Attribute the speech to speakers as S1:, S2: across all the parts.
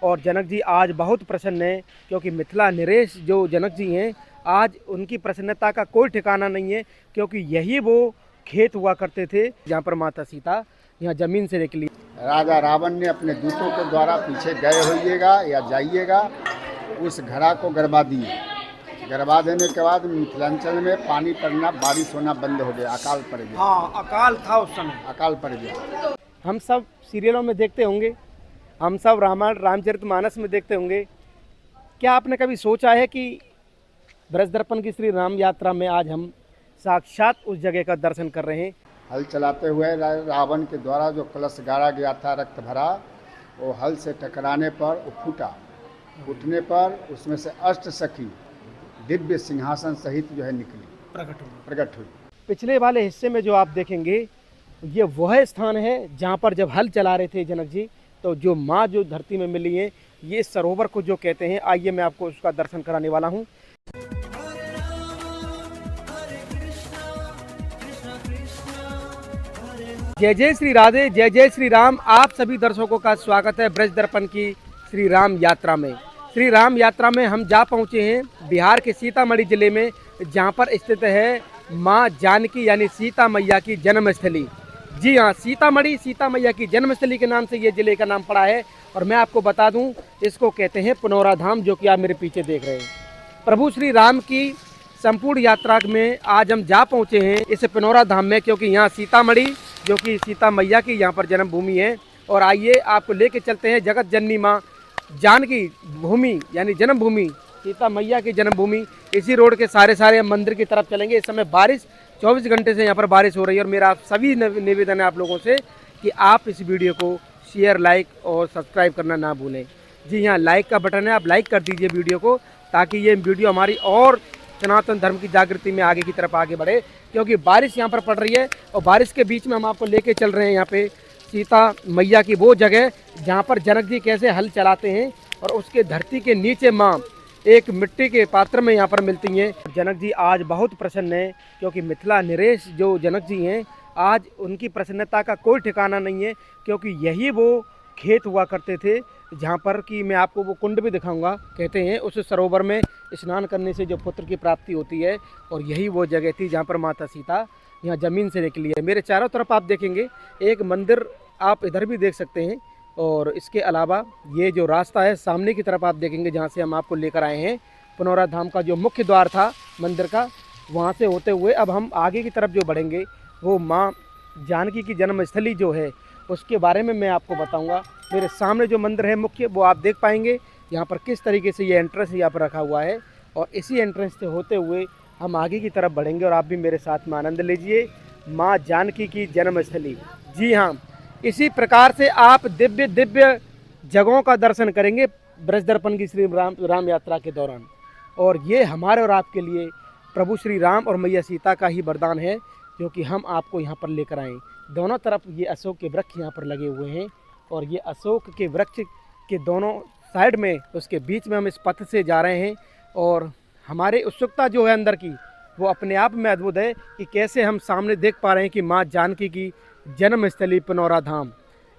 S1: और जनक जी आज बहुत प्रसन्न हैं, क्योंकि मिथिला नरेश जो जनक जी हैं आज उनकी प्रसन्नता का कोई ठिकाना नहीं है, क्योंकि यही वो खेत हुआ करते थे जहाँ पर माता सीता यहाँ जमीन से निकली।
S2: राजा रावण ने अपने दूतों के द्वारा पीछे गए होइएगा या जाइएगा, उस घड़ा को गड़बा दिए। गड़बा देने के बाद मिथिलांचल में पानी पड़ना, बारिश होना बंद हो गया, अकाल पड़ गया।
S1: हाँ, अकाल था उस समय,
S2: अकाल पड़ गया।
S1: हम सब सीरियलों में देखते होंगे, हम सब रामायण रामचरितमानस में देखते होंगे। क्या आपने कभी सोचा है कि ब्रजदर्पण की श्री राम यात्रा में आज हम साक्षात उस जगह का दर्शन कर रहे हैं?
S2: हल चलाते हुए रावण के द्वारा जो कलश गाड़ा गया था रक्त भरा, वो हल से टकराने पर वो फूटा। फूटने पर उसमें से अष्ट सखी दिव्य सिंहासन सहित जो है निकली, प्रकट हुई।
S1: पिछले वाले हिस्से में जो आप देखेंगे ये वह स्थान है जहाँ पर जब हल चला रहे थे जनक जी, तो जो माँ जो धरती में मिली है, ये सरोवर को जो कहते हैं, आइए मैं आपको उसका दर्शन कराने वाला हूँ। जय जय श्री राधे, जय जय श्री राम। आप सभी दर्शकों का स्वागत है ब्रज दर्पण की श्री राम यात्रा में। श्री राम यात्रा में हम जा पहुँचे हैं बिहार के सीतामढ़ी जिले में, जहाँ पर स्थित है माँ जानकी यानी सीता मैया की जन्मस्थली। जी हाँ, सीतामढ़ी सीता मैया की जन्मस्थली के नाम से ये जिले का नाम पड़ा है। और मैं आपको बता दूं, इसको कहते हैं पुनौरा धाम, जो कि आप मेरे पीछे देख रहे हैं। प्रभु श्री राम की संपूर्ण यात्रा में आज हम जा पहुँचे हैं इस पुनौरा धाम में, क्योंकि यहाँ सीतामढ़ी जो कि सीता मैया की यहाँ पर जन्मभूमि है। और आइए आपको लेके चलते हैं जगत जननी माँ जानकी भूमि यानी जन्मभूमि, सीता मैया की जन्मभूमि। इसी रोड के सारे मंदिर की तरफ चलेंगे। इस समय बारिश 24 घंटे से यहाँ पर बारिश हो रही है, और मेरा आप सभी निवेदन है आप लोगों से कि आप इस वीडियो को शेयर, लाइक और सब्सक्राइब करना ना भूलें। जी हाँ, लाइक का बटन है, आप लाइक कर दीजिए वीडियो को, ताकि ये वीडियो हमारी और सनातन धर्म की जागृति में आगे की तरफ आगे बढ़े। क्योंकि बारिश यहाँ पर पड़ रही है, और बारिश के बीच में हम आपको लेके चल रहे हैं यहाँ पे सीता मैया की वो जगह जहाँ पर जनक जी कैसे हल चलाते हैं, और उसके धरती के नीचे माँ एक मिट्टी के पात्र में यहाँ पर मिलती हैं। जनक जी आज बहुत प्रसन्न हैं, क्योंकि मिथिला नरेश जो जनक जी हैं आज उनकी प्रसन्नता का कोई ठिकाना नहीं है, क्योंकि यही वो खेत हुआ करते थे जहाँ पर कि मैं आपको वो कुंड भी दिखाऊंगा। कहते हैं उस सरोवर में स्नान करने से जो पुत्र की प्राप्ति होती है, और यही वो जगह थी जहाँ पर माता सीता यहाँ ज़मीन से निकली है। मेरे चारों तरफ आप देखेंगे एक मंदिर आप इधर भी देख सकते हैं, और इसके अलावा ये जो रास्ता है सामने की तरफ आप देखेंगे, जहाँ से हम आपको लेकर आए हैं पुनौरा धाम का जो मुख्य द्वार था मंदिर का, वहाँ से होते हुए अब हम आगे की तरफ जो बढ़ेंगे वो माँ जानकी की जन्मस्थली जो है उसके बारे में मैं आपको बताऊंगा। मेरे सामने जो मंदिर है मुख्य, वो आप देख पाएंगे यहाँ पर किस तरीके से ये एंट्रेंस यहाँ पर रखा हुआ है, और इसी एंट्रेंस से होते हुए हम आगे की तरफ बढ़ेंगे, और आप भी मेरे साथ में आनंद लीजिए माँ जानकी की जन्मस्थली। जी हाँ, इसी प्रकार से आप दिव्य दिव्य जगहों का दर्शन करेंगे ब्रज दर्पण की श्री राम यात्रा के दौरान। और ये हमारे और आपके लिए प्रभु श्री राम और मैया सीता का ही वरदान है, जो कि हम आपको यहाँ पर लेकर आएँ। दोनों तरफ ये अशोक के वृक्ष यहाँ पर लगे हुए हैं, और ये अशोक के वृक्ष के दोनों साइड में उसके बीच में हम इस पथ से जा रहे हैं। और हमारी उत्सुकता जो है अंदर की, वो अपने आप में अद्भुत है कि कैसे हम सामने देख पा रहे हैं कि माँ जानकी की जन्मस्थली पुनौरा धाम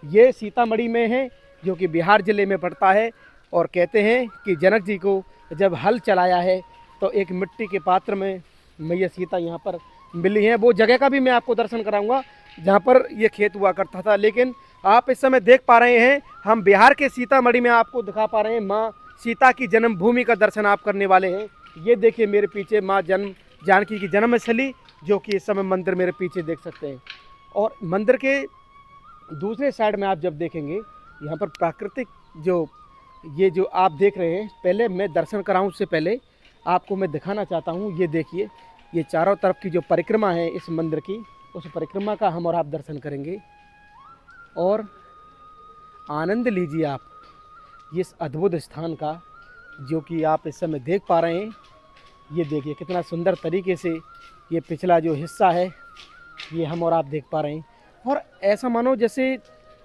S1: ये सीतामढ़ी में है, जो कि बिहार ज़िले में पड़ता है। और कहते हैं कि जनक जी को जब हल चलाया है तो एक मिट्टी के पात्र में मैया सीता यहाँ पर मिली हैं। वो जगह का भी मैं आपको दर्शन कराऊंगा जहाँ पर ये खेत हुआ करता था। लेकिन आप इस समय देख पा रहे हैं हम बिहार के सीतामढ़ी में आपको दिखा पा रहे हैं माँ सीता की जन्मभूमि का दर्शन आप करने वाले हैं। ये देखिए मेरे पीछे माँ जानकी की जन्मस्थली, जो कि इस समय मंदिर मेरे पीछे देख सकते हैं। और मंदिर के दूसरे साइड में आप जब देखेंगे यहाँ पर प्राकृतिक जो आप देख रहे हैं, पहले मैं दर्शन कराऊं उससे पहले आपको मैं दिखाना चाहता हूँ। ये देखिए, ये चारों तरफ की जो परिक्रमा है इस मंदिर की, उस परिक्रमा का हम और आप दर्शन करेंगे, और आनंद लीजिए आप इस अद्भुत स्थान का, जो कि आप इस समय देख पा रहे हैं। ये देखिए कितना सुंदर तरीके से ये पिछला जो हिस्सा है ये हम और आप देख पा रहे हैं, और ऐसा मानो जैसे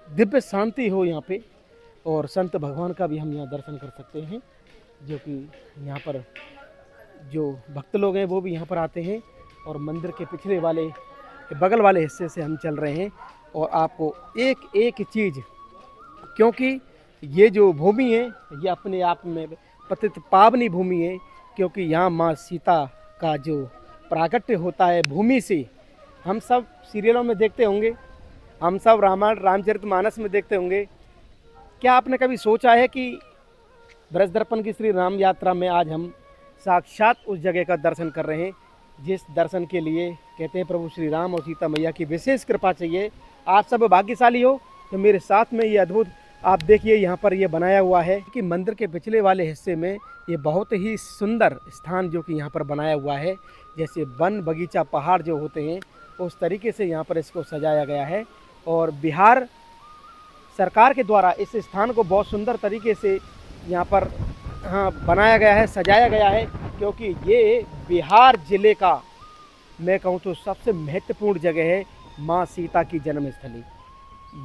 S1: दिव्य शांति हो यहाँ पे। और संत भगवान का भी हम यहाँ दर्शन कर सकते हैं, जो कि यहाँ पर जो भक्त लोग हैं वो भी यहाँ पर आते हैं। और मंदिर के पिछले वाले बगल वाले हिस्से से हम चल रहे हैं, और आपको एक एक चीज़, क्योंकि ये जो भूमि है ये अपने आप में पतित पावनी भूमि है, क्योंकि यहाँ माँ सीता का जो प्राकट्य होता है भूमि से। हम सब सीरियलों में देखते होंगे, हम सब रामायण रामचरितमानस में देखते होंगे। क्या आपने कभी सोचा है कि ब्रज दर्पण की श्री राम यात्रा में आज हम साक्षात उस जगह का दर्शन कर रहे हैं जिस दर्शन के लिए कहते हैं प्रभु श्री राम और सीता मैया की विशेष कृपा चाहिए। आप सब भाग्यशाली हो तो मेरे साथ में ये अद्भुत आप देखिए यहाँ पर ये बनाया हुआ है कि मंदिर के पिछले वाले हिस्से में ये बहुत ही सुंदर स्थान जो कि यहाँ पर बनाया हुआ है, जैसे वन बगीचा पहाड़ जो होते हैं उस तरीके से यहाँ पर इसको सजाया गया है। और बिहार सरकार के द्वारा इस स्थान को बहुत सुंदर तरीके से यहाँ पर बनाया गया है, सजाया गया है, क्योंकि ये बिहार ज़िले का मैं कहूँ तो सबसे महत्वपूर्ण जगह है माँ सीता की जन्मस्थली।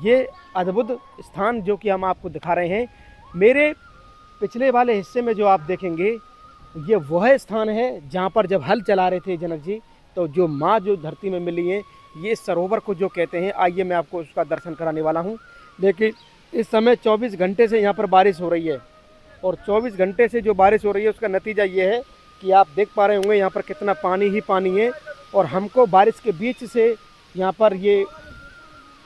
S1: ये अद्भुत स्थान जो कि हम आपको दिखा रहे हैं, मेरे पिछले वाले हिस्से में जो आप देखेंगे ये वह स्थान है जहाँ पर जब हल चला रहे थे जनक जी तो जो माँ जो धरती में मिली है, ये सरोवर को जो कहते हैं, आइए मैं आपको उसका दर्शन कराने वाला हूँ। लेकिन इस समय 24 घंटे से यहाँ पर बारिश हो रही है और 24 घंटे से जो बारिश हो रही है उसका नतीजा ये है कि आप देख पा रहे होंगे यहाँ पर कितना पानी ही पानी है। और हमको बारिश के बीच से यहाँ पर ये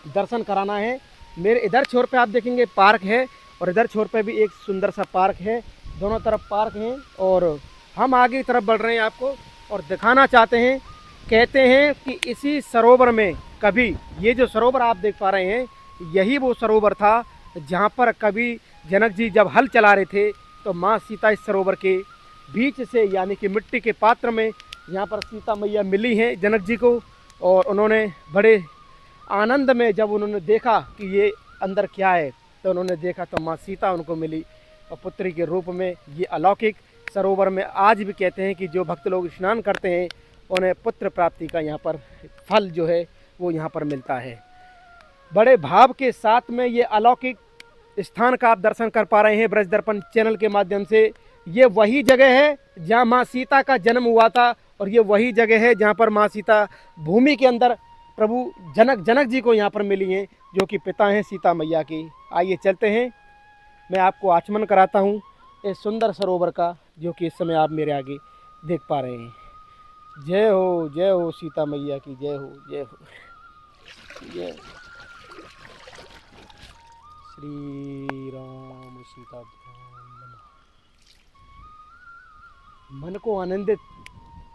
S1: दर्शन कराना है। मेरे इधर छोर पे आप देखेंगे पार्क है और इधर छोर पे भी एक सुंदर सा पार्क है, दोनों तरफ पार्क हैं। और हम आगे की तरफ बढ़ रहे हैं आपको और दिखाना चाहते हैं। कहते हैं कि इसी सरोवर में कभी ये जो सरोवर आप देख पा रहे हैं यही वो सरोवर था जहाँ पर कभी जनक जी जब हल चला रहे थे तो माँ सीता इस सरोवर के बीच से यानी कि मिट्टी के पात्र में यहाँ पर सीता मैया मिली हैं जनक जी को। और उन्होंने बड़े आनंद में जब उन्होंने देखा कि ये अंदर क्या है तो उन्होंने देखा तो माँ सीता उनको मिली और पुत्री के रूप में। ये अलौकिक सरोवर में आज भी कहते हैं कि जो भक्त लोग स्नान करते हैं उन्हें पुत्र प्राप्ति का यहाँ पर फल जो है वो यहाँ पर मिलता है। बड़े भाव के साथ में ये अलौकिक स्थान का आप दर्शन कर पा रहे हैं ब्रज दर्पण चैनल के माध्यम से। ये वही जगह है जहाँ माँ सीता का जन्म हुआ था और ये वही जगह है जहाँ पर माँ सीता भूमि के अंदर प्रभु जनक जी को यहाँ पर मिली हैं जो कि पिता हैं सीता मैया की। आइए चलते हैं, मैं आपको आचमन कराता हूँ इस सुंदर सरोवर का जो कि इस समय आप मेरे आगे देख पा रहे हैं। जय हो सीता मैया की, जय हो जय हो जय श्री राम सीता। मन को आनंदित,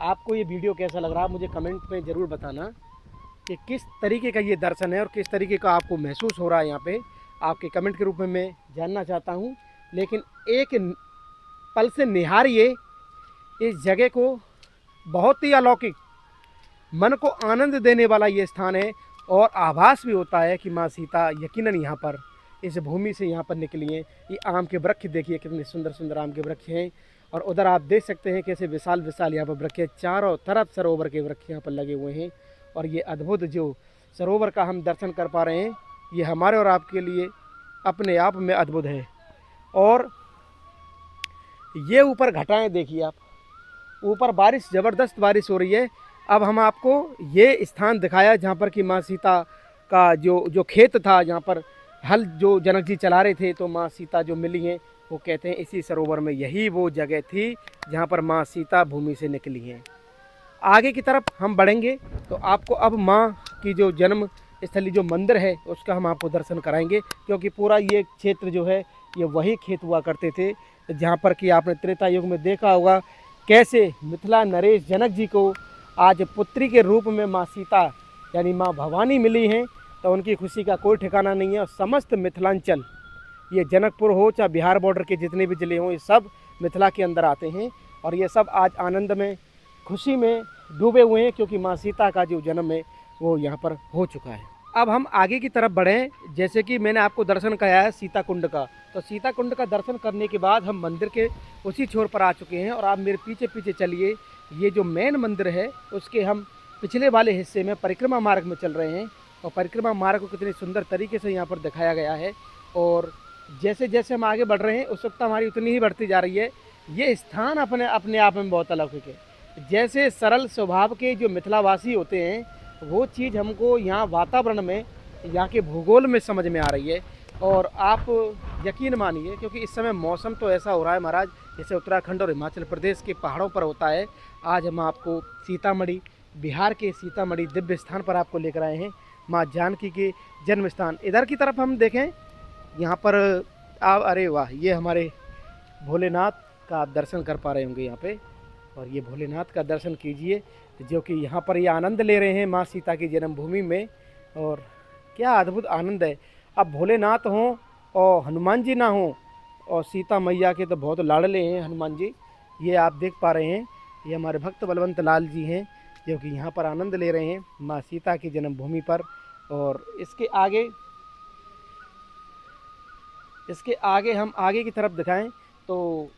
S1: आपको ये वीडियो कैसा लग रहा है मुझे कमेंट में ज़रूर बताना कि किस तरीके का ये दर्शन है और किस तरीके का आपको महसूस हो रहा है। यहाँ पे आपके कमेंट के रूप में मैं जानना चाहता हूँ। लेकिन एक पल से निहारिए इस जगह को, बहुत ही अलौकिक मन को आनंद देने वाला ये स्थान है। और आभास भी होता है कि माँ सीता यकीनन यहाँ पर इस भूमि से यहाँ पर निकली हैं। ये आम के वृक्ष देखिए कितने सुंदर सुंदर आम के वृक्ष हैं और उधर आप देख सकते हैं कैसे विशाल विशाल यहाँ पर वृक्ष है। चारों तरफ सरोवर के वृक्ष यहाँ पर लगे हुए हैं और ये अद्भुत जो सरोवर का हम दर्शन कर पा रहे हैं ये हमारे और आपके लिए अपने आप में अद्भुत है। और ये ऊपर घटाएं देखिए आप, ऊपर बारिश ज़बरदस्त बारिश हो रही है। अब हम आपको ये स्थान दिखाया जहाँ पर कि माँ सीता का जो खेत था जहाँ पर हल जो जनक जी चला रहे थे तो माँ सीता जो मिली हैं वो कहते हैं इसी सरोवर में यही वो जगह थी जहाँ पर माँ सीता भूमि से निकली हैं। आगे की तरफ हम बढ़ेंगे तो आपको अब माँ की जो जन्म स्थली जो मंदिर है उसका हम आपको दर्शन कराएंगे, क्योंकि पूरा ये क्षेत्र जो है ये वही खेत हुआ करते थे जहाँ पर कि आपने त्रेता युग में देखा होगा कैसे मिथिला नरेश जनक जी को आज पुत्री के रूप में माँ सीता यानी माँ भवानी मिली हैं। तो उनकी खुशी का कोई ठिकाना नहीं है। और समस्त मिथिलांचल, ये जनकपुर हो चाहे बिहार बॉर्डर के जितने भी ज़िले हों, ये सब मिथिला के अंदर आते हैं और ये सब आज आनंद में खुशी में डूबे हुए हैं क्योंकि माँ सीता का जो जन्म है वो यहाँ पर हो चुका है। अब हम आगे की तरफ बढ़ें, जैसे कि मैंने आपको दर्शन कराया है सीता कुंड का, तो सीता कुंड का दर्शन करने के बाद हम मंदिर के उसी छोर पर आ चुके हैं और आप मेरे पीछे पीछे चलिए। ये जो मेन मंदिर है उसके हम पिछले वाले हिस्से में परिक्रमा मार्ग में चल रहे हैं और परिक्रमा मार्ग को कितने सुंदर तरीके से यहाँ पर दिखाया गया है। और जैसे जैसे हम आगे बढ़ रहे हैं उत्सुकता हमारी उतनी ही बढ़ती जा रही है। ये स्थान अपने आप में बहुत अलौकिक है। जैसे सरल स्वभाव के जो मिथिलावासी होते हैं वो चीज़ हमको यहाँ वातावरण में, यहाँ के भूगोल में समझ में आ रही है। और आप यकीन मानिए, क्योंकि इस समय मौसम तो ऐसा हो रहा है महाराज जैसे उत्तराखंड और हिमाचल प्रदेश के पहाड़ों पर होता है। आज हम आपको सीतामढ़ी, बिहार के सीतामढ़ी दिव्य स्थान पर आपको लेकर आए हैं, माँ जानकी के जन्म स्थान। इधर की तरफ हम देखें, यहाँ पर आप, अरे वाह, ये हमारे भोलेनाथ का आप दर्शन कर पा रहे होंगे यहाँ पे। और ये भोलेनाथ का दर्शन कीजिए, जो कि यहाँ पर ये आनंद ले रहे हैं माँ सीता की जन्मभूमि में। और क्या अद्भुत आनंद है। अब भोलेनाथ हों और हनुमान जी ना हों, और सीता मैया के तो बहुत लाडले हैं हनुमान जी। ये आप देख पा रहे हैं, ये हमारे भक्त बलवंत लाल जी हैं, जो कि यहाँ पर आनंद ले रहे हैं माँ सीता की जन्मभूमि पर। और इसके आगे हम आगे की तरफ दिखाएं तो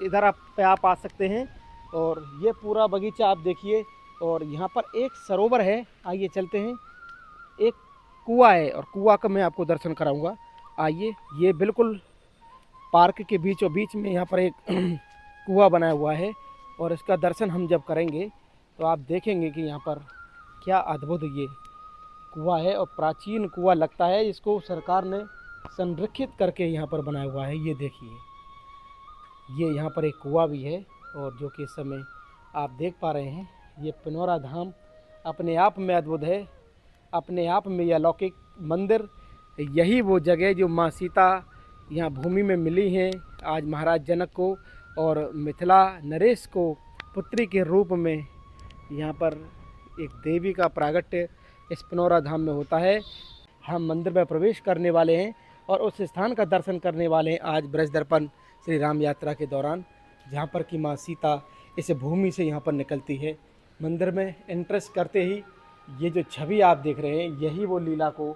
S1: इधर आप आ सकते हैं। और ये पूरा बगीचा आप देखिए, और यहाँ पर एक सरोवर है, आइए चलते हैं। एक कुआं है, और कुआं का मैं आपको दर्शन कराऊंगा। आइए, ये बिल्कुल पार्क के बीचों बीच में यहाँ पर एक कुआं बनाया हुआ है, और इसका दर्शन हम जब करेंगे तो आप देखेंगे कि यहाँ पर क्या अद्भुत ये कुआं है। और प्राचीन कुआं लगता है, इसको सरकार ने संरक्षित करके यहाँ पर बनाया हुआ है। ये देखिए, ये यहाँ पर एक कुआं भी है, और जो कि इस समय आप देख पा रहे हैं, ये पिनौरा धाम अपने आप में अद्भुत है, अपने आप में यह अलौकिक मंदिर। यही वो जगह जो माँ सीता यहाँ भूमि में मिली हैं आज महाराज जनक को, और मिथिला नरेश को पुत्री के रूप में यहाँ पर एक देवी का प्रागट्य इस पिनौरा धाम में होता है। हम मंदिर में प्रवेश करने वाले हैं और उस स्थान का दर्शन करने वाले हैं आज ब्रज दर्पण श्री राम यात्रा के दौरान, जहाँ पर कि माँ सीता इस भूमि से यहाँ पर निकलती है। मंदिर में एंट्रेंस करते ही ये जो छवि आप देख रहे हैं, यही वो लीला को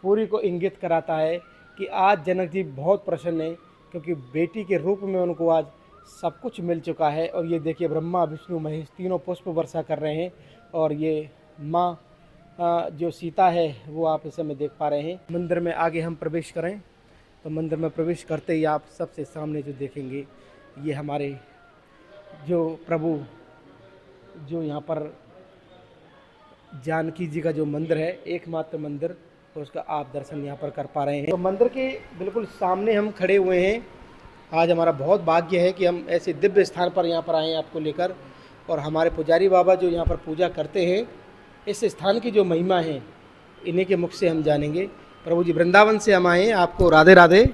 S1: पूरी को इंगित कराता है कि आज जनक जी बहुत प्रसन्न हैं, क्योंकि बेटी के रूप में उनको आज सब कुछ मिल चुका है। और ये देखिए, ब्रह्मा विष्णु महेश तीनों पुष्प वर्षा कर रहे हैं, और ये माँ जो सीता है वो आप इस समय देख पा रहे हैं। मंदिर में आगे हम प्रवेश करें तो मंदिर में प्रवेश करते ही आप सबसे सामने जो देखेंगे, ये हमारे जो प्रभु जो यहाँ पर जानकी जी का जो मंदिर है, एकमात्र मंदिर, तो उसका आप दर्शन यहाँ पर कर पा रहे हैं। तो मंदिर के बिल्कुल सामने हम खड़े हुए हैं। आज हमारा बहुत भाग्य है कि हम ऐसे दिव्य स्थान पर यहाँ पर आए हैं आपको लेकर, और हमारे पुजारी बाबा जो यहाँ पर पूजा करते हैं, इस स्थान की जो महिमा है इन्हीं के मुख से हम जानेंगे। प्रभु जी, वृंदावन से हम आए हैं, आपको राधे राधे।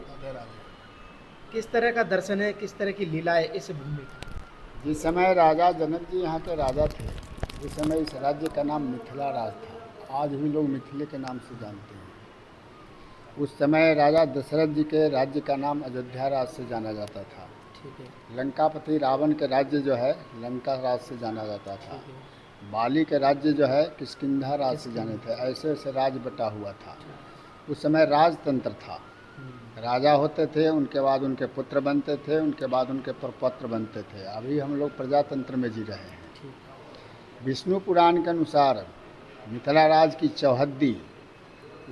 S1: किस तरह का दर्शन है, किस तरह की लीला है इस भूमि की?
S2: जिस समय राजा जनक जी यहाँ के राजा थे, जिस समय इस राज्य का नाम मिथिला राज था, आज भी लोग मिथिले के नाम से जानते हैं। उस समय राजा दशरथ जी के राज्य का नाम अयोध्या राज से जाना जाता था।
S1: ठीक है।
S2: लंकापति रावण के राज्य जो है लंका राज से जाना जाता था। बाली के राज्य जो है किष्किंधा राज से जाने थे। ऐसे ऐसे राज बटा हुआ था। उस समय राजतंत्र था, राजा होते थे, उनके बाद उनके पुत्र बनते थे, उनके बाद उनके प्रपौत्र बनते थे। अभी हम लोग प्रजातंत्र में जी रहे हैं। विष्णु पुराण के अनुसार मिथिला राज की चौहद्दी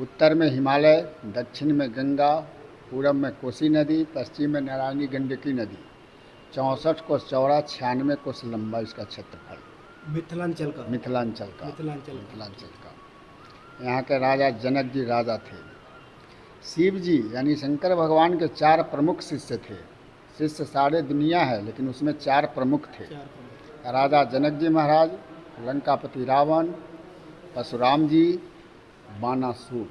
S2: उत्तर में हिमालय, दक्षिण में गंगा, पूरब में कोसी नदी, पश्चिम में नारायणी गंडकी नदी, 64 कोस चौड़ा, 96 कोस लंबा इसका क्षेत्रफल।
S1: मिथिलांचल का
S2: यहाँ के राजा जनक जी राजा थे। शिव जी यानी शंकर भगवान के 4 प्रमुख शिष्य थे। शिष्य सारे दुनिया है, लेकिन उसमें 4 प्रमुख थे। राजा जनक जी महाराज, लंकापति रावण, परशुराम जी, बानासुर।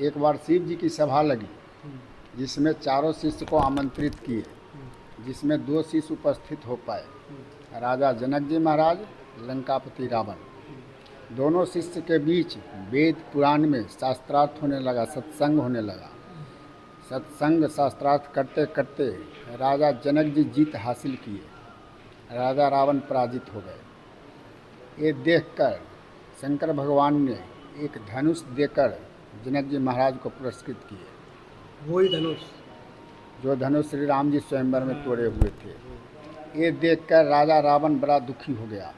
S2: एक बार शिव जी की सभा लगी, जिसमें चारों शिष्य को आमंत्रित किए, जिसमें 2 शिष्य उपस्थित हो पाए, राजा जनक जी महाराज, लंकापति रावण। दोनों शिष्य के बीच वेद पुराण में शास्त्रार्थ होने लगा, सत्संग होने लगा। सत्संग शास्त्रार्थ करते करते राजा जनक जी जीत हासिल किए, राजा रावण पराजित हो गए। ये देखकर शंकर भगवान ने एक धनुष देकर जनक जी महाराज को पुरस्कृत किए।
S1: वही धनुष
S2: जो धनुष श्री राम जी स्वयंवर में तोड़े हुए थे। ये देखकर राजा रावण बड़ा दुखी हो गया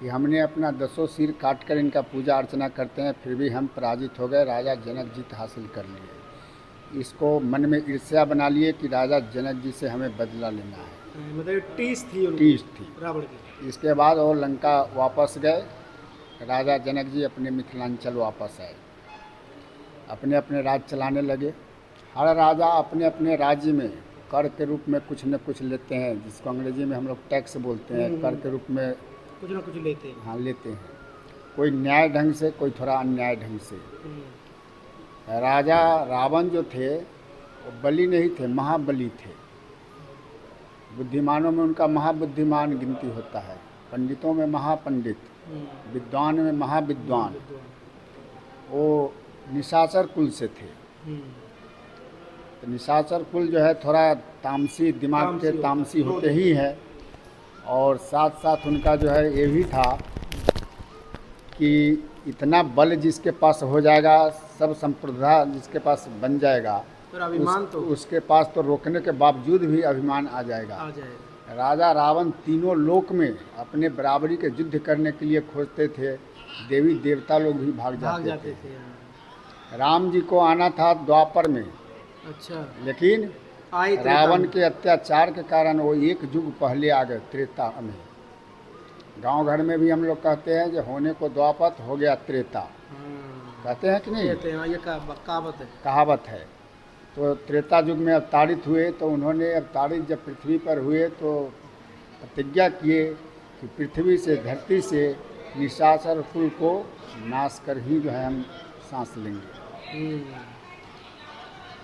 S2: कि हमने अपना 10 सिर काटकर इनका पूजा अर्चना करते हैं, फिर भी हम पराजित हो गए। राजा जनक जीत हासिल कर लिए। इसको मन में ईर्ष्या बना लिए कि राजा जनक जी से हमें बदला लेना है।
S1: मतलब टीस थी रावण की।
S2: इसके बाद वो लंका वापस गए। राजा जनक जी अपने मिथिलांचल वापस आए। अपने अपने राज चलाने लगे। हर राजा अपने अपने राज्य में कर के रूप में कुछ न कुछ लेते हैं, जिसको अंग्रेजी में हम लोग टैक्स बोलते हैं। कर के रूप में
S1: कुछ ना कुछ लेते हैं।
S2: हाँ लेते हैं, कोई न्याय ढंग से, कोई थोड़ा अन्याय ढंग से। राजा रावण जो थे वो बली नहीं थे, महाबली थे। बुद्धिमानों में उनका महाबुद्धिमान गिनती होता है, पंडितों में महापंडित, विद्वान में महाविद्वान। वो निशाचर कुल से थे। तो निशाचर कुल जो है थोड़ा तामसी दिमाग के तामसी होते ही है। और साथ साथ उनका जो है ये भी था कि इतना बल जिसके पास हो जाएगा, सब संप्रदा जिसके पास बन जाएगा,
S1: तो अभिमान तो
S2: उसके पास तो रोकने के बावजूद भी अभिमान आ जाएगा। राजा रावण तीनों लोक में अपने बराबरी के युद्ध करने के लिए खोजते थे। देवी देवता लोग भी भाग जाते थे। राम जी को आना था द्वापर में,
S1: अच्छा,
S2: लेकिन रावण के अत्याचार के कारण वो एक युग पहले आ गए, त्रेता में। गांव घर में भी हम लोग कहते हैं जो होने को द्वापर हो गया त्रेता, कहते हैं कि नहीं?
S1: ये कहावत है।
S2: कहावत है। तो त्रेता युग में अवतारित हुए, तो उन्होंने अवतारित जब पृथ्वी पर हुए तो प्रतिज्ञा किए कि पृथ्वी से, धरती से निशाचर कुल को नाश कर ही जो है हम सांस लेंगे।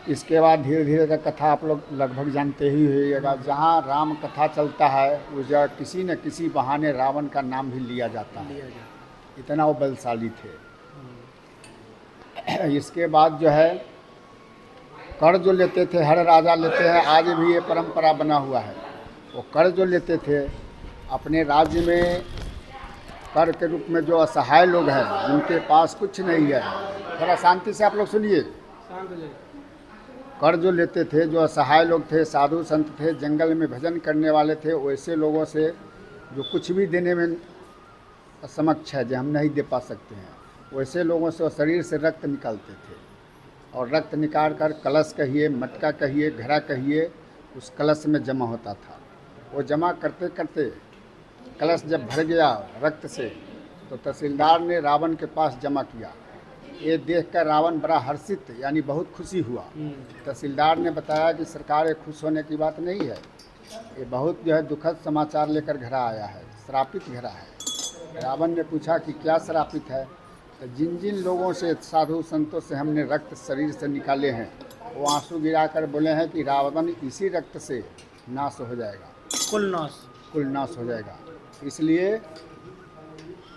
S2: इसके बाद धीरे धीरे का कथा आप लोग लगभग जानते ही होइएगा। जहाँ राम कथा चलता है उस जगह किसी न किसी बहाने रावण का नाम भी लिया जाता है, इतना वो बलशाली थे। इसके बाद जो है कर जो लेते थे, हर राजा लेते हैं, आज भी ये परंपरा बना हुआ है। वो कर जो लेते थे अपने राज्य में, कर के रूप में जो असहाय लोग हैं, जिनके पास कुछ नहीं है, थोड़ा शांति से आप लोग सुनिए। कर जो लेते थे, जो असहाय लोग थे, साधु संत थे, जंगल में भजन करने वाले थे, वैसे लोगों से जो कुछ भी देने में असमक्ष है, जो हम नहीं दे पा सकते हैं, वैसे लोगों से वो शरीर से रक्त निकालते थे। और रक्त निकाल कर कलश कहिए, मटका कहिए, घड़ा कहिए, उस कलश में जमा होता था। वो जमा करते करते कलश जब भर गया रक्त से, तो तहसीलदार ने रावण के पास जमा किया। ये देखकर रावण बड़ा हर्षित, यानी बहुत खुशी हुआ। तहसीलदार ने बताया कि सरकार, ये खुश होने की बात नहीं है, ये बहुत जो है दुखद समाचार लेकर घड़ा आया है, श्रापित घड़ा है। रावण ने पूछा कि क्या श्रापित है? तो जिन जिन लोगों से, साधु संतों से हमने रक्त शरीर से निकाले हैं, वो आंसू गिराकर बोले हैं कि रावण इसी रक्त से नाश हो जाएगा, कुल नाश हो जाएगा। इसलिए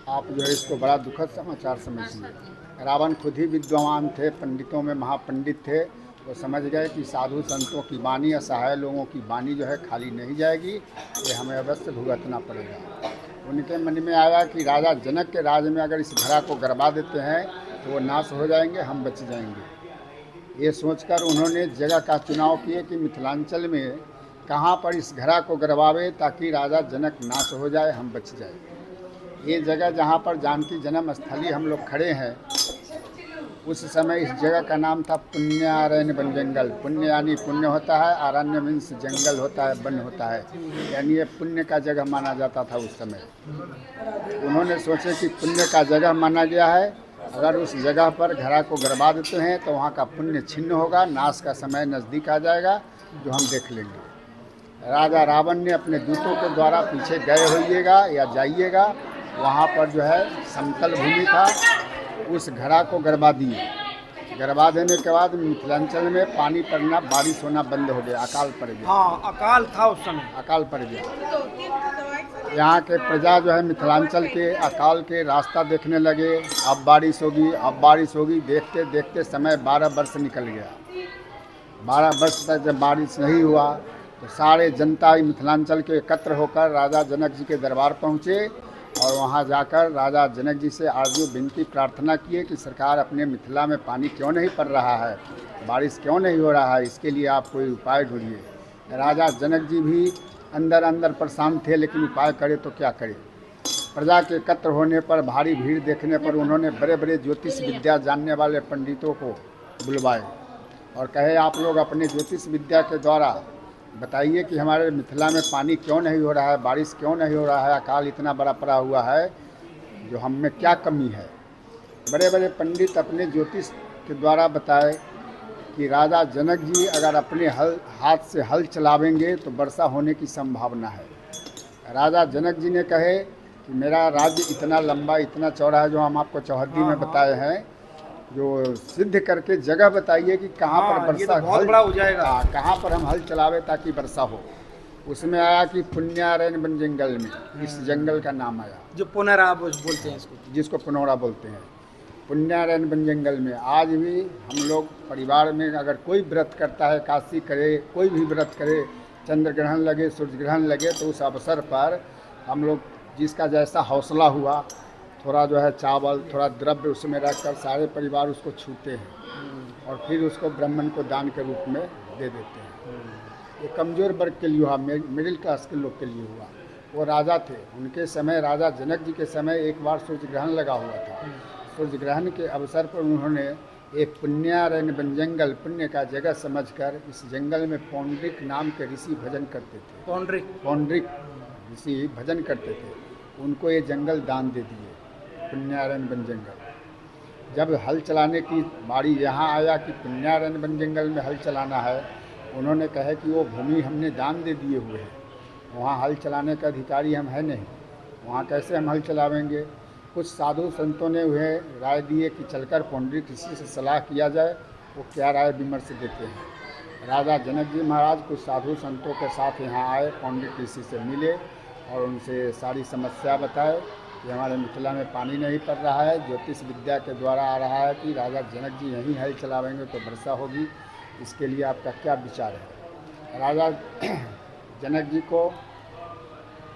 S2: आप जो है इसको बड़ा दुखद समाचार समझिए। रावण खुद ही विद्वान थे, पंडितों में महापंडित थे। वो समझ गए कि साधु संतों की वाणी, असहाय लोगों की वाणी जो है खाली नहीं जाएगी, ये हमें अवश्य भुगतना पड़ेगा। उनके मन में आया कि राजा जनक के राज में अगर इस घड़ा को गरबा देते हैं तो वो नाश हो जाएंगे, हम बच जाएंगे। ये सोचकर उन्होंने जगह का चुनाव किए कि मिथिलांचल में कहाँ पर इस घड़ा को गरबावे ताकि राजा जनक नाश हो जाए, हम बच जाए। ये जगह जहाँ पर जानकी जन्म स्थली हम लोग खड़े हैं, उस समय इस जगह का नाम था पुण्यारण्य वन जंगल। पुण्य यानी पुण्य होता है, अरण्य मीन्स जंगल होता है, वन होता है, यानी ये पुण्य का जगह माना जाता था उस समय। उन्होंने सोचे कि पुण्य का जगह माना गया है, अगर उस जगह पर घड़ा को गरबा देते हैं तो वहाँ का पुण्य छिन्न होगा, नाश का समय नज़दीक आ जाएगा, जो हम देख लेंगे। राजा रावण ने अपने दूतों के द्वारा पीछे गए होइएगा या जाइएगा, वहाँ पर जो है समतल भूमि था, उस घड़ा को गरबा दिए। गरबा देने के बाद मिथिलांचल में पानी पड़ना, बारिश होना बंद हो गया, अकाल पड़ गया।
S1: हाँ, अकाल था उस समय,
S2: अकाल पड़ गया। यहाँ के प्रजा जो है मिथिलांचल के अकाल के रास्ता देखने लगे, अब बारिश होगी, अब बारिश होगी। देखते देखते समय 12 वर्ष निकल गया। 12 वर्ष तक जब बारिश नहीं हुआ तो सारे जनता मिथिलांचल के एकत्र होकर राजा जनक जी के दरबार पहुँचे और वहाँ जाकर राजा जनक जी से आरजू विनती प्रार्थना किए कि सरकार, अपने मिथिला में पानी क्यों नहीं पड़ रहा है, बारिश क्यों नहीं हो रहा है, इसके लिए आप कोई उपाय ढूंढिए। राजा जनक जी भी अंदर अंदर परेशान थे, लेकिन उपाय करे तो क्या करे। प्रजा के एकत्र होने पर, भारी भीड़ देखने पर उन्होंने बड़े बड़े ज्योतिष विद्या जानने वाले पंडितों को बुलवाए और कहे, आप लोग अपने ज्योतिष विद्या के द्वारा बताइए कि हमारे मिथिला में पानी क्यों नहीं हो रहा है, बारिश क्यों नहीं हो रहा है, अकाल इतना बड़ा पड़ा हुआ है, जो हम में क्या कमी है। बड़े बड़े पंडित अपने ज्योतिष के द्वारा बताए कि राजा जनक जी अगर अपने हाथ से हल चलावेंगे तो वर्षा होने की संभावना है। राजा जनक जी ने कहे कि मेरा राज्य इतना लंबा इतना चौड़ा है, जो हम आपको चौहद्दी में बताए हैं, जो सिद्ध करके जगह बताइए कि कहाँ पर वर्षा
S1: बहुत बड़ा हो जाएगा,
S2: कहाँ पर हम हल चलावे ताकि वर्षा हो। उसमें आया कि पुण्यारण्य बन जंगल में, इस जंगल का नाम आया
S1: जो पुनरा बोलते हैं इसको,
S2: जिसको पुनौरा बोलते हैं। पुण्यारण्य बन जंगल में आज भी हम लोग परिवार में अगर कोई व्रत करता है, काशी करे, कोई भी व्रत करे, चंद्र ग्रहण लगे, सूर्य ग्रहण लगे, तो उस अवसर पर हम लोग जिसका जैसा हौसला हुआ, थोड़ा जो है चावल, थोड़ा द्रव्य उसमें रखकर सारे परिवार उसको छूते हैं और फिर उसको ब्राह्मण को दान के रूप में दे देते हैं। ये कमज़ोर वर्ग के लिए हुआ, मिडिल क्लास के लोग के लिए हुआ। वो राजा थे, उनके समय, राजा जनक जी के समय एक बार सूर्य ग्रहण लगा हुआ था। सूर्य ग्रहण के अवसर पर उन्होंने एक पुण्यारण्य बन जंगल, पुण्य का जगह समझकर इस जंगल में पौंड्रिक नाम के ऋषि भजन करते थे। पौंड्रिक ऋषि भजन करते थे, उनको ये जंगल दान दे दिए, पुण्यारण्य बन जंगल। जब हल चलाने की बारी यहाँ आया कि पुण्यारण्य बन जंगल में हल चलाना है, उन्होंने कहा कि वो भूमि हमने दान दे दिए हुए हैं, वहाँ हल चलाने का अधिकारी हम है नहीं, वहाँ कैसे हम हल चलावेंगे। कुछ साधु संतों ने उन्हें राय दिए कि चलकर पौंड्रिक ऋषि से सलाह किया जाए, वो क्या राय विमर्श देते हैं। राजा जनक जी महाराज कुछ साधु संतों के साथ यहाँ आए, पौंड्रिक ऋषि से मिले और उनसे सारी समस्या बताए कि हमारे मिथिला में पानी नहीं पड़ रहा है, ज्योतिष विद्या के द्वारा आ रहा है कि राजा जनक जी यहीं हल चलावेंगे तो वर्षा होगी, इसके लिए आपका क्या विचार है। राजा जनक जी को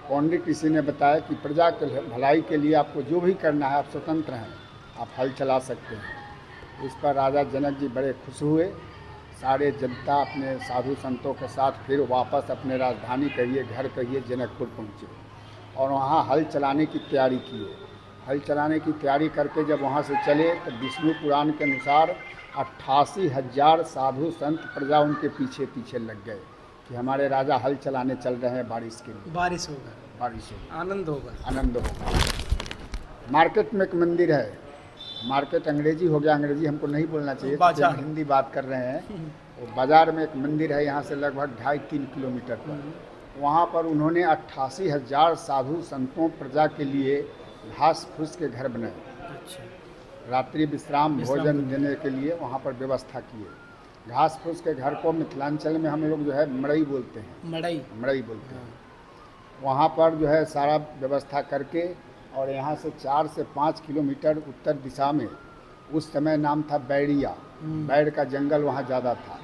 S2: पौंड्रिक ऋषि ने बताया कि प्रजा के भलाई के लिए आपको जो भी करना है आप स्वतंत्र हैं, आप हल चला सकते हैं। इस पर राजा जनक जी बड़े खुश हुए। सारे जनता अपने साधु संतों के साथ फिर वापस अपने राजधानी कहिए, घर कहिए, जनकपुर पहुँचे और वहाँ हल चलाने की तैयारी किए। हल चलाने की तैयारी करके जब वहाँ से चले तो विष्णु पुराण के अनुसार 88,000 साधु संत प्रजा उनके पीछे पीछे लग गए कि हमारे राजा हल चलाने चल रहे हैं बारिश के लिए।
S1: बारिश होगा, आनंद होगा।
S2: मार्केट में एक मंदिर है, मार्केट अंग्रेजी हो गया, अंग्रेजी हमको नहीं बोलना चाहिए, जब हिंदी बात कर रहे हैं। वो बाज़ार में एक मंदिर है, यहाँ से लगभग 2.5-3 किलोमीटर पर। वहाँ पर उन्होंने 88,000 साधु संतों प्रजा के लिए घास फूस के घर बनाए। रात्रि विश्राम भोजन देने के लिए वहाँ पर व्यवस्था किए। घास फूस के घर को मिथिलांचल में हम लोग जो है मड़ई बोलते हैं, मड़ई बोलते हैं। वहाँ पर जो है सारा व्यवस्था करके और यहाँ से 4 से 5 किलोमीटर उत्तर दिशा में, उस समय नाम था बैरिया, बैर का जंगल वहाँ ज़्यादा था।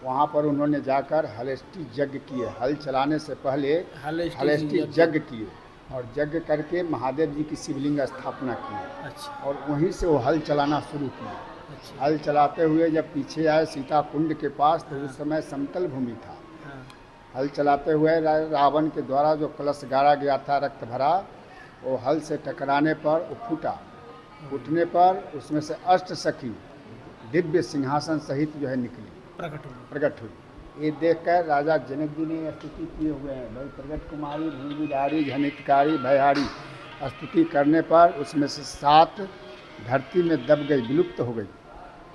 S2: वहाँ पर उन्होंने जाकर हलेष्टि यज्ञ किए, हल चलाने से पहले हलेष्टि यज्ञ किए और यज्ञ करके महादेव जी की शिवलिंग स्थापना की। और वहीं से वो हल चलाना शुरू किए। हल चलाते हुए जब पीछे आए सीता कुंड के पास, तो उस समय समतल भूमि था। हल चलाते हुए रावण के द्वारा जो कलश गाड़ा गया था रक्त भरा, वो हल से टकराने पर वो फूटा। फूटने पर उसमें से अष्ट सखी दिव्य सिंहासन सहित जो है निकली, प्रकट हुई। ये देखकर राजा जनक जी ने स्तुति किए हुए हैं, भाई प्रगट कुमारी भूमिधारी झनितकारी भयहारी। स्तुति करने पर उसमें से 7 धरती में दब गई, विलुप्त हो गई,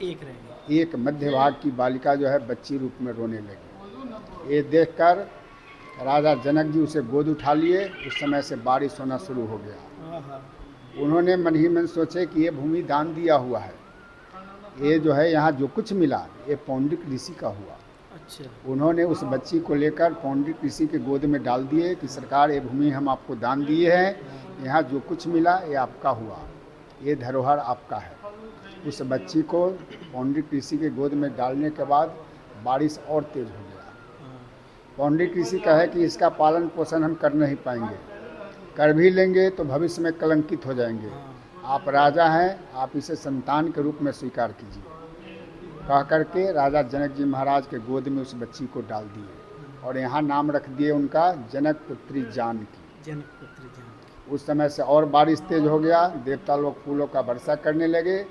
S1: एक रह गई।
S2: एक मध्य भाग की बालिका जो है बच्ची रूप में रोने लगी। ये देखकर राजा जनक जी उसे गोद उठा लिए। उस समय से बारिश होना शुरू हो गया। उन्होंने मन ही मन सोचे कि ये भूमि दान दिया हुआ है, ये जो है यहाँ जो कुछ मिला ये पौंड्रिक ऋषि का हुआ। उन्होंने उस बच्ची को लेकर पौंड्रिक ऋषि के गोद में डाल दिए कि सरकार ये भूमि हम आपको दान दिए हैं, यहाँ जो कुछ मिला ये आपका हुआ, ये धरोहर आपका है। उस बच्ची को पौंड्रिक ऋषि के गोद में डालने के बाद बारिश और तेज हो गया। पौंड्रिक ऋषि कहे कि इसका पालन पोषण हम कर नहीं पाएंगे, कर भी लेंगे तो भविष्य में कलंकित हो जाएंगे। आप राजा हैं, आप इसे संतान के रूप में स्वीकार कीजिए। कह करके राजा जनक जी महाराज के गोद में उस बच्ची को डाल दिए और यहाँ नाम रख दिए उनका जनक पुत्री जानकी। उस समय से और बारिश तेज हो गया, देवता लोग फूलों का वर्षा करने लगे।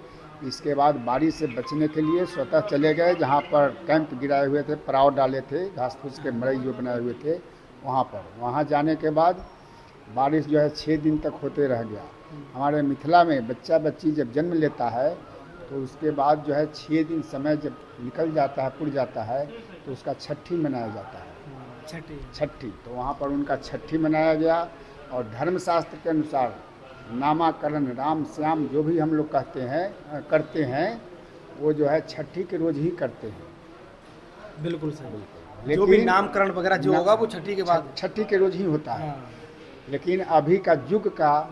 S2: इसके बाद बारिश से बचने के लिए स्वतः चले गए जहाँ पर कैंप गिराए हुए थे, पड़ाव डाले थे, घास फूस के मड़ई जो बनाए हुए थे वहाँ पर। वहाँ जाने के बाद बारिश जो है 6 दिन तक होते रह गया। हमारे मिथिला में बच्चा बच्ची जब जन्म लेता है तो उसके बाद जो है 6 दिन समय जब निकल जाता है, पुर जाता है, तो उसका छठी मनाया जाता है। छठी तो वहाँ पर उनका छठी मनाया गया। और धर्मशास्त्र के अनुसार नामाकरण राम श्याम जो भी हम लोग करते हैं वो जो है छठी के रोज ही करते हैं।
S1: बिल्कुल सही।
S2: लेकिन
S1: जो भी नामकरण वगैरह जो होगा वो छठी के बाद,
S2: छठी के रोज ही होता है।
S1: हाँ।
S2: लेकिन अभी का युग का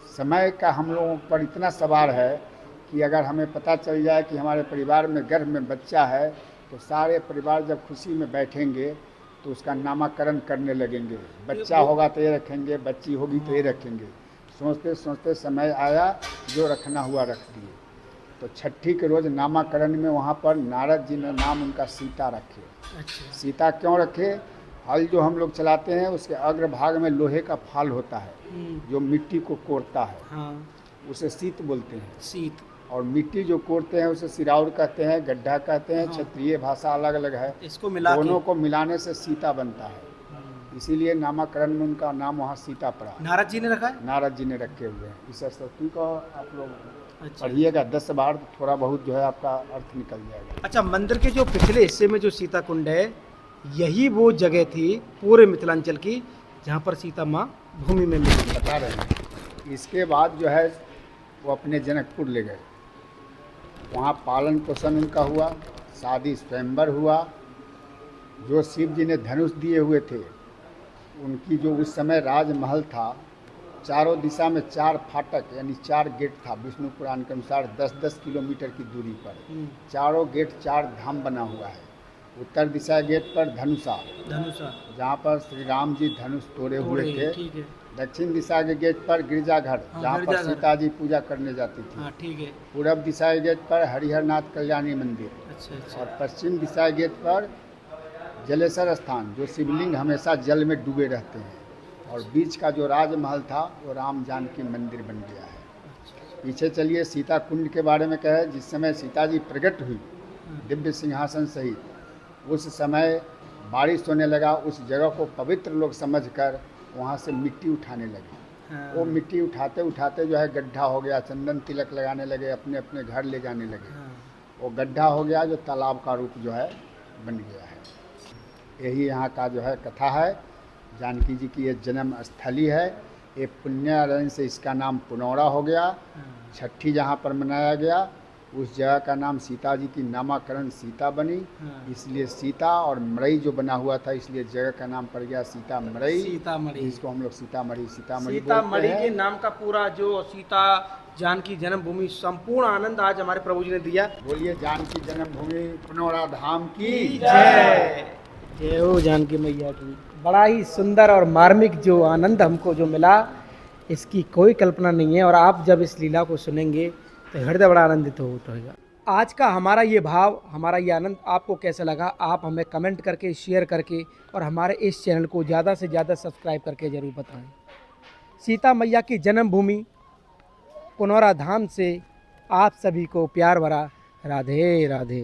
S2: समय का हम लोगों पर इतना सवार है कि अगर हमें पता चल जाए कि हमारे परिवार में गर्भ में बच्चा है, तो सारे परिवार जब खुशी में बैठेंगे तो उसका नामकरण करने लगेंगे। बच्चा होगा तो ये रखेंगे, बच्ची होगी तो ये रखेंगे। सोचते सोचते समय आया, जो रखना हुआ रख दिए। तो छठी के रोज नामकरण में वहाँ पर नारद जी ने नाम उनका सीता रखे।
S1: अच्छा।
S2: सीता क्यों रखे? हल जो हम लोग चलाते हैं उसके अग्रभाग में लोहे का फाल होता है जो मिट्टी को कोड़ता है,
S1: हाँ।
S2: उसे सीत बोलते हैं।
S1: सीत।
S2: और मिट्टी जो कोड़ते हैं उसे सिराउर कहते हैं, गड्ढा कहते हैं। क्षेत्रीय भाषा अलग अलग है,
S1: इसको मिला
S2: दोनों को मिलाने से सीता बनता है। इसीलिए नामकरण में उनका नाम वहाँ सीता पड़ा।
S1: नारद जी ने रखा है।
S2: नारद जी ने रखे हुए हैं। इस सरस्वती को आप लोग
S1: अच्छा।
S2: पढ़िएगा 10 बार, तो थोड़ा बहुत जो है आपका अर्थ निकल जाएगा।
S1: अच्छा, मंदिर के जो पिछले हिस्से में जो सीता कुंड है, यही वो जगह थी पूरे मिथिलांचल की जहाँ पर सीता माँ भूमि में मिली।
S2: बता रहे हैं। इसके बाद जो है वो अपने जनकपुर ले गए। वहाँ पालन पोषण उनका हुआ, शादी स्वयंवर हुआ। जो शिव जी ने धनुष दिए हुए थे, उनकी जो उस समय राजमहल था, चारों दिशा में 4 फाटक यानी 4 गेट था। विष्णु पुराण के अनुसार 10-10 किलोमीटर की दूरी पर चारों गेट 4 धाम बना हुआ है। उत्तर दिशा गेट पर धनुषा, जहाँ पर श्री राम जी धनुष तोड़े हुए थे।
S1: ठीक है।
S2: दक्षिण दिशा के गेट पर गिरजाघर, जहाँ पर सीता जी पूजा करने जाती थी।
S1: ठीक है।
S2: पूरब दिशा के गेट पर हरिहरनाथ कल्याणी मंदिर।
S1: अच्छा।
S2: और पश्चिम दिशा के गेट पर जलेश्वर स्थान, जो शिवलिंग हमेशा जल में डूबे रहते हैं। और बीच का जो राजमहल था वो राम जानकी मंदिर बन गया है। पीछे चलिए, सीता कुंड के बारे में कहे। जिस समय सीता जी प्रकट हुई दिव्य सिंहासन सहित, उस समय बारिश होने लगा। उस जगह को पवित्र लोग समझकर वहाँ से मिट्टी उठाने लगे। वो मिट्टी उठाते उठाते जो है गड्ढा हो गया, चंदन तिलक लगाने लगे, अपने अपने घर ले जाने लगे। वो गड्ढा हो गया जो तालाब का रूप जो है बन गया है। यही यहाँ का जो है कथा है। जानकी जी की ये जन्म स्थली है। ये पुण्यारण्य से इसका नाम पुनौरा हो गया। छठी जहाँ पर मनाया गया, उस जगह का नाम सीता जी की नामकरण सीता बनी। इसलिए सीता और मरई जो बना हुआ था, इसलिए जगह का नाम पड़ गया सीतामढ़ी। इसको हम लोग सीतामढ़ी बोलते हैं।
S1: के नाम का पूरा जो सीता जानकी जन्मभूमि संपूर्ण आनंद आज हमारे प्रभु जी ने दिया।
S2: बोलिए जानकी जन्मभूमि पुनौरा धाम की
S1: जय। जय हो जानकी मैया की। बड़ा ही सुंदर और मार्मिक जो आनंद हमको जो मिला, इसकी कोई कल्पना नहीं है। और आप जब इस लीला को सुनेंगे तो हृदय बड़ा आनंदित होगा। आज का हमारा ये भाव, हमारा ये आनंद आपको कैसा लगा, आप हमें कमेंट करके, शेयर करके और हमारे इस चैनल को ज़्यादा से ज़्यादा सब्सक्राइब करके ज़रूर बताएं। सीता मैया की जन्मभूमि पुनौरा धाम से आप सभी को प्यार भरा राधे राधे।